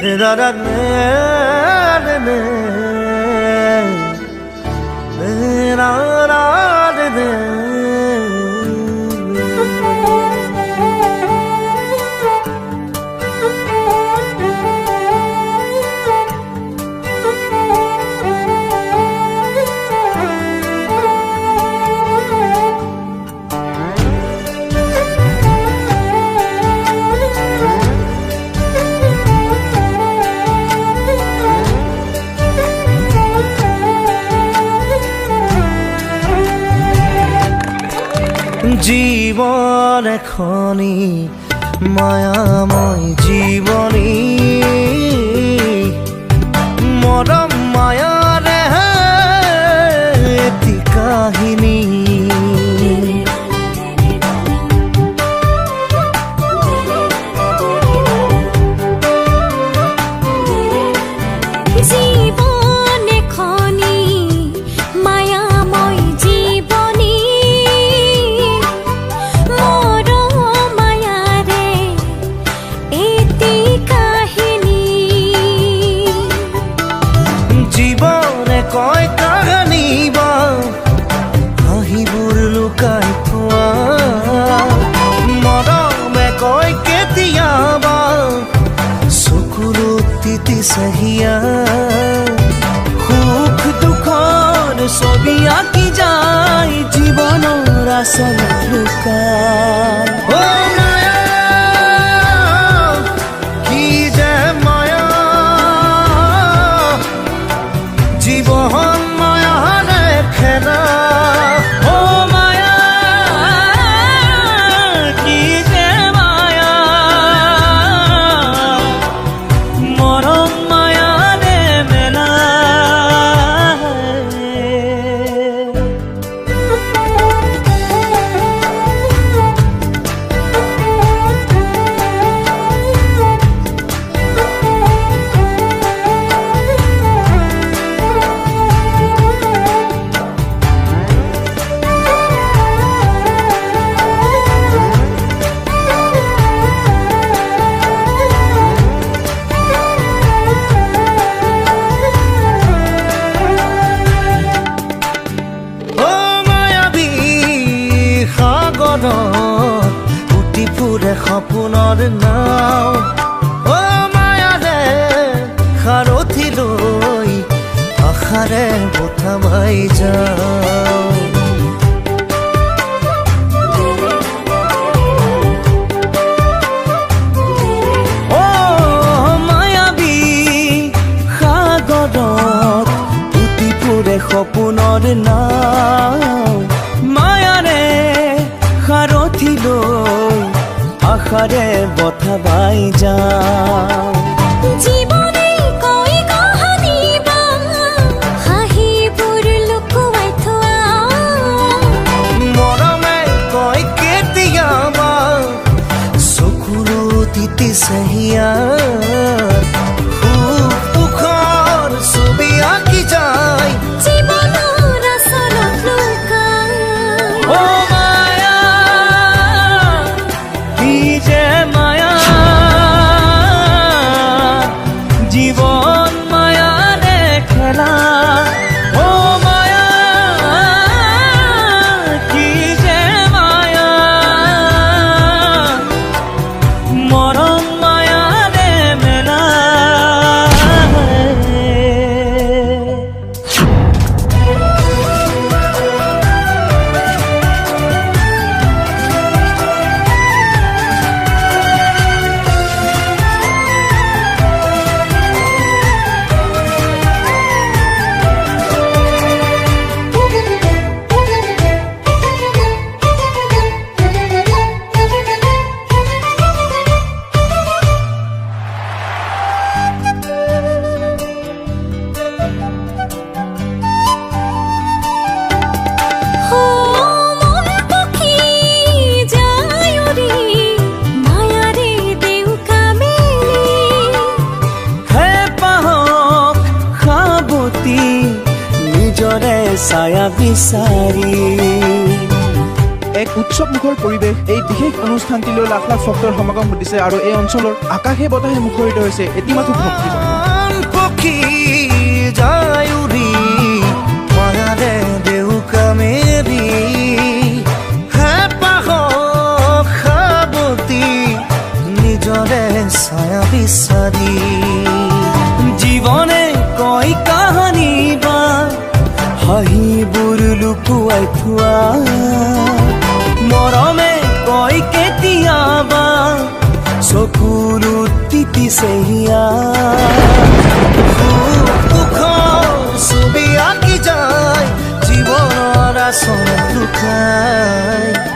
da da da da da da da. জীবন এখনি মায়াময় জীবনী মরম মায়ারে এটি কাহিনী কয় কাহানি বা হাঁহিবোৰ লুকাই থোৱা মৰমে কয় কেতিয়াবা চকুলো তিতি চাহিয়া সুখ দুখৰ ছবি আঁকি যায় জীৱনৰ আচলত লুকাই জীবন মায়ারে খেলা ও মায়া কি যে মায়া মরম মায়ারে মেলা উটি ফুৰে সপোনৰ নাও ও মায়াৰে সাৰথি লৈ আশাৰে বঠা মাই যাওঁ ও মায়াবী সাগৰত উটি ফুৰে সপোনৰ নাও মায়াৰে সাৰথি লৈ আশাৰে বঠা বাই যাওঁ জীৱনে কয় কাহানি বা হাঁহিবোৰ লুকুৱাই থোৱা মৰমে কয় কেতিয়াবা চকুলো তিতি চাহিয়া সুখ দুখৰ ছবি আঁকি যায় জীৱনৰ আচলত লুকাই ও মায়া কি যে মায়া জীবন মায়াৰে খেলা ও মায়া কি যে মায়া মৰম মায়াৰে মেলা নিজৰে ছায়া বিচাৰি এক উৎসৱমুখৰ পৰিৱেশ। এই বিশেষ অনুষ্ঠানটিলৈ লাখ লাখ ভক্তৰ সমাগম ঘটিছে আৰু এই অঞ্চলৰ আকাশে বতাহে মুখৰিত হৈছে এটিমাথো ভক্তি। পক্ষী যায় উৰি মায়াৰে দেউকা মেৰি হেঁপাহ সাৱতি নিজৰে ছায়া বিচাৰি জীৱনে কয় কাহানী বা হাঁহিবোৰ লুকুৱাই থোৱা মৰমে কয় কেতিয়াবা চকুলো তিতিছে হিয়া ছবি আঁকি যায় জীৱনৰ আচল লুকাই